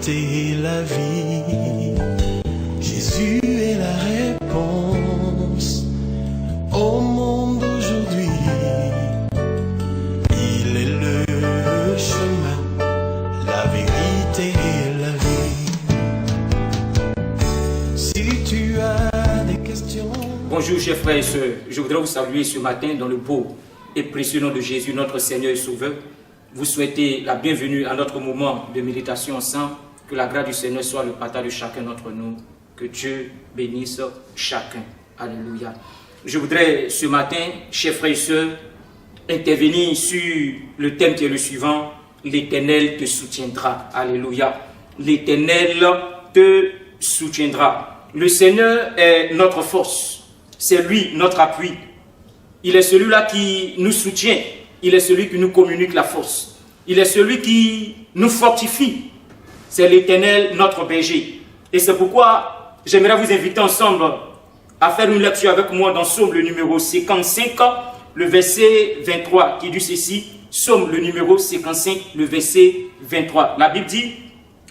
vérité et la vie. Jésus est la réponse au monde d'aujourd'hui. Il est le chemin, la vérité et la vie. Si tu as des questions... Bonjour chers frères et sœurs, je voudrais vous saluer ce matin dans le beau et précieux nom de Jésus, notre Seigneur et Sauveur. Vous souhaitez la bienvenue à notre moment de méditation ensemble. Que la grâce du Seigneur soit le partage de chacun d'entre nous. Que Dieu bénisse chacun. Alléluia. Je voudrais ce matin, chers frères et sœurs, intervenir sur le thème qui est le suivant. L'Éternel te soutiendra. Alléluia. L'Éternel te soutiendra. Le Seigneur est notre force. C'est lui notre appui. Il est celui-là qui nous soutient. Il est celui qui nous communique la force. Il est celui qui nous fortifie. C'est l'Éternel, notre berger. Et c'est pourquoi j'aimerais vous inviter ensemble à faire une lecture avec moi dans Psaume le numéro 55, le verset 23, qui dit ceci. Psaume le numéro 55, le verset 23. La Bible dit,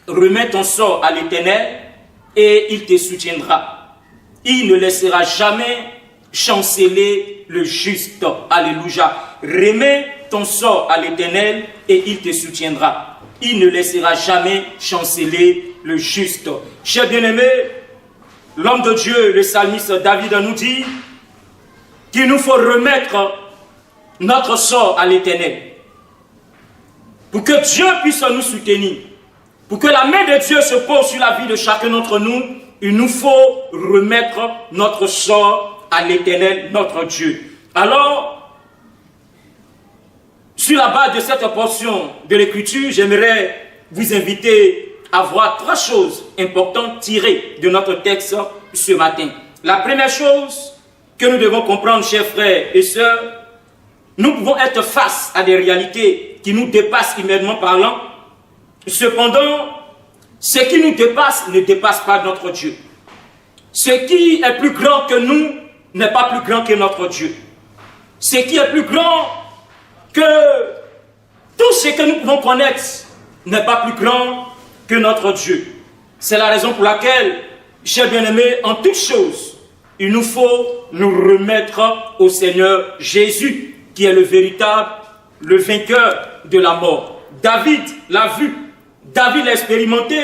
remets ton sort à l'Éternel et il te soutiendra. Il ne laissera jamais chanceler le juste. Alléluia. Remets ton sort à l'Éternel et il te soutiendra. Il ne laissera jamais chanceler le juste. Chers bien-aimés, l'homme de Dieu, le psalmiste David nous dit qu'il nous faut remettre notre sort à l'Éternel. Pour que Dieu puisse nous soutenir. Pour que la main de Dieu se pose sur la vie de chacun d'entre nous, il nous faut remettre notre sort à l'Éternel, notre Dieu. Alors, sur la base de cette portion de l'Écriture, j'aimerais vous inviter à voir trois choses importantes tirées de notre texte ce matin. La première chose que nous devons comprendre, chers frères et sœurs, nous pouvons être face à des réalités qui nous dépassent humainement parlant. Cependant, ce qui nous dépasse ne dépasse pas notre Dieu. Ce qui est plus grand que nous n'est pas plus grand que notre Dieu. Ce qui est plus grand que tout ce que nous pouvons connaître n'est pas plus grand que notre Dieu. C'est la raison pour laquelle, chers bien-aimés, en toutes choses, il nous faut nous remettre au Seigneur Jésus, qui est le véritable, le vainqueur de la mort. David l'a vu. David l'a expérimenté.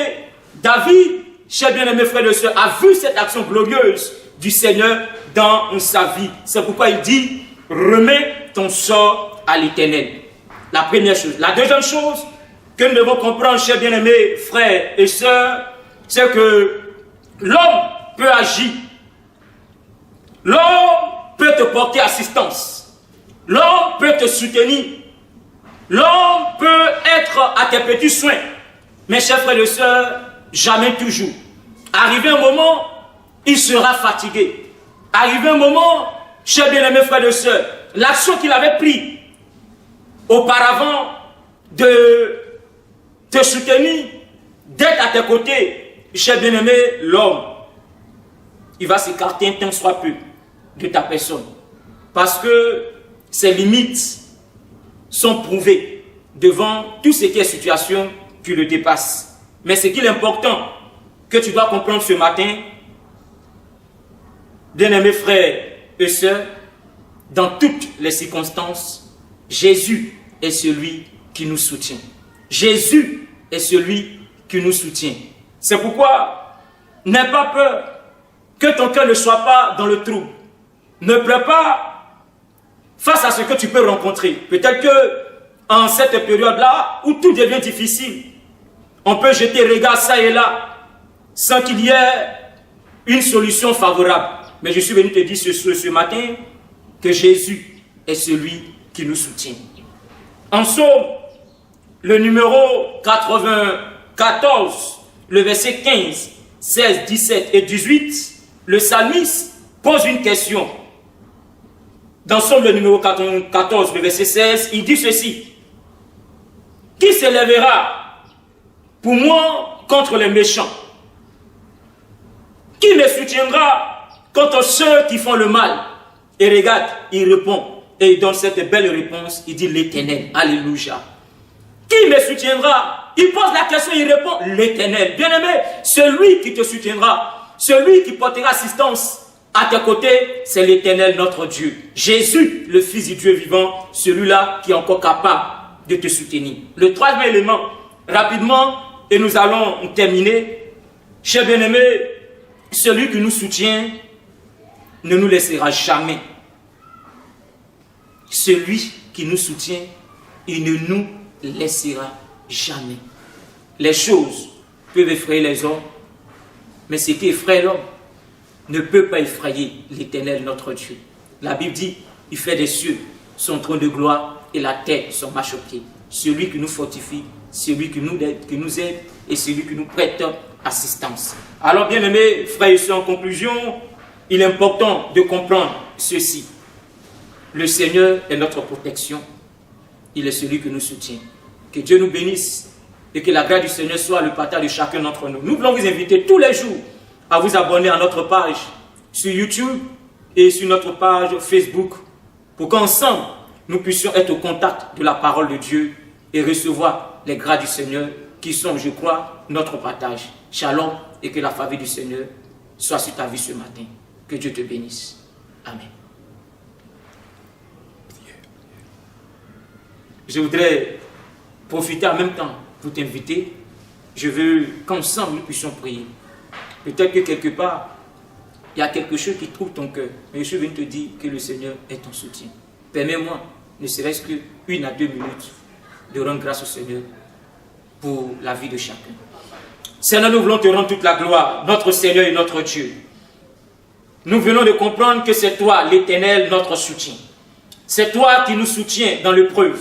David, chers bien-aimés frères et sœurs, a vu cette action glorieuse du Seigneur dans sa vie. C'est pourquoi il dit, remets ton sort à l'Éternel. La première chose. La deuxième chose que nous devons comprendre, chers bien-aimés frères et sœurs, c'est que l'homme peut agir. L'homme peut te porter assistance. L'homme peut te soutenir. L'homme peut être à tes petits soins. Mais chers frères et sœurs, jamais toujours. Arrivé un moment, il sera fatigué. Arrivé un moment, chers bien-aimés frères et sœurs, l'action qu'il avait prise auparavant de te soutenir, d'être à tes côtés, chers bien-aimés, l'homme, il va s'écarter un tant soit peu de ta personne. Parce que ses limites sont prouvées devant tout ce qui est situation qui le dépasse. Mais ce qui est important que tu dois comprendre ce matin, bien-aimés frères et sœurs, dans toutes les circonstances, Jésus est celui qui nous soutient. Jésus est celui qui nous soutient. C'est pourquoi, n'aie pas peur que ton cœur ne soit pas dans le trouble. Ne pleure pas face à ce que tu peux rencontrer. Peut-être que en cette période-là, où tout devient difficile, on peut jeter regard ça et là, sans qu'il y ait une solution favorable. Mais je suis venu te dire ce matin que Jésus est celui qui nous soutient. En Psaume, le numéro 94, le verset 15, 16, 17 et 18, le psalmiste pose une question. Dans Psaume, le numéro 14, le verset 16, il dit ceci. Qui s'élèvera pour moi contre les méchants? Qui me soutiendra contre ceux qui font le mal? Et regarde, il répond, et il donne cette belle réponse, il dit l'Éternel. Alléluia. Qui me soutiendra il pose la question, il répond, l'Éternel. Bien-aimé, celui qui te soutiendra, celui qui portera assistance à tes côtés, c'est l'Éternel notre Dieu. Jésus, le Fils du Dieu vivant, celui-là qui est encore capable de te soutenir. Le troisième élément, rapidement, et nous allons terminer. Chers bien-aimés, celui qui nous soutient ne nous laissera jamais. Celui qui nous soutient, il ne nous laissera jamais. Les choses peuvent effrayer les hommes, mais ce qui effraie l'homme ne peut pas effrayer l'Éternel notre Dieu. La Bible dit, il fait des cieux son trône de gloire et la terre son marchepied. Celui qui nous fortifie, celui qui nous aide et celui qui nous prête assistance. Alors bien aimés, frères et sœurs, en conclusion, il est important de comprendre ceci. Le Seigneur est notre protection. Il est celui qui nous soutient. Que Dieu nous bénisse et que la grâce du Seigneur soit le partage de chacun d'entre nous. Nous voulons vous inviter tous les jours à vous abonner à notre page sur YouTube et sur notre page Facebook pour qu'ensemble nous puissions être au contact de la parole de Dieu et recevoir les grâces du Seigneur qui sont, je crois, notre partage. Shalom et que la faveur du Seigneur soit sur ta vie ce matin. Que Dieu te bénisse. Amen. Je voudrais profiter en même temps pour t'inviter. Je veux qu'ensemble nous puissions prier. Peut-être que quelque part, il y a quelque chose qui trouve ton cœur. Mais je viens te dire que le Seigneur est ton soutien. Permets-moi, ne serait-ce qu'une à 2 minutes, de rendre grâce au Seigneur pour la vie de chacun. Seigneur, nous voulons te rendre toute la gloire, notre Seigneur et notre Dieu. Nous venons de comprendre que c'est toi, l'Éternel, notre soutien. C'est toi qui nous soutiens dans l'épreuve.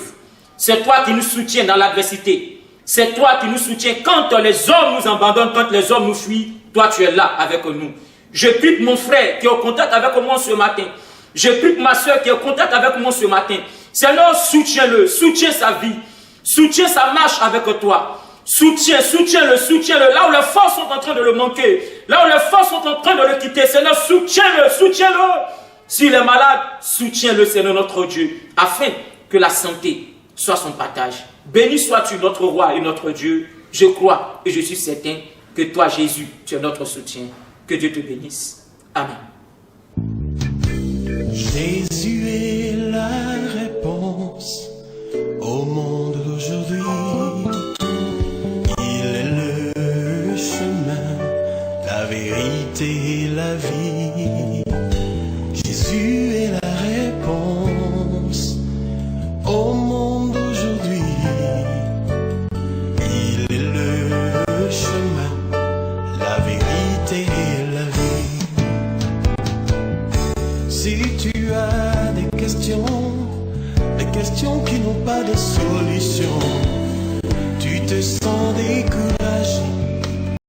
C'est toi qui nous soutiens dans l'adversité. C'est toi qui nous soutiens quand les hommes nous abandonnent, quand les hommes nous fuient. Toi, tu es là avec nous. Je prie pour mon frère qui est au contact avec moi ce matin. Je prie pour ma soeur qui est au contact avec moi ce matin. Seigneur, soutiens-le, soutiens sa vie. Soutiens sa marche avec toi. Soutiens-le. Là où les forces sont en train de le manquer, là où les forces sont en train de le quitter, Seigneur, soutiens-le. S'il est malade, soutiens-le, Seigneur notre Dieu, afin que la santé soit son partage. Béni sois-tu, notre roi et notre Dieu. Je crois et je suis certain que toi, Jésus, tu es notre soutien. Que Dieu te bénisse. Amen. Jésus est la réponse au monde d'aujourd'hui. Il est le chemin, la vérité et la vie. Jésus est la réponse au monde d'aujourd'hui. Il est le chemin, la vérité et la vie. Si tu as des questions qui n'ont pas de solution, tu te sens découragé,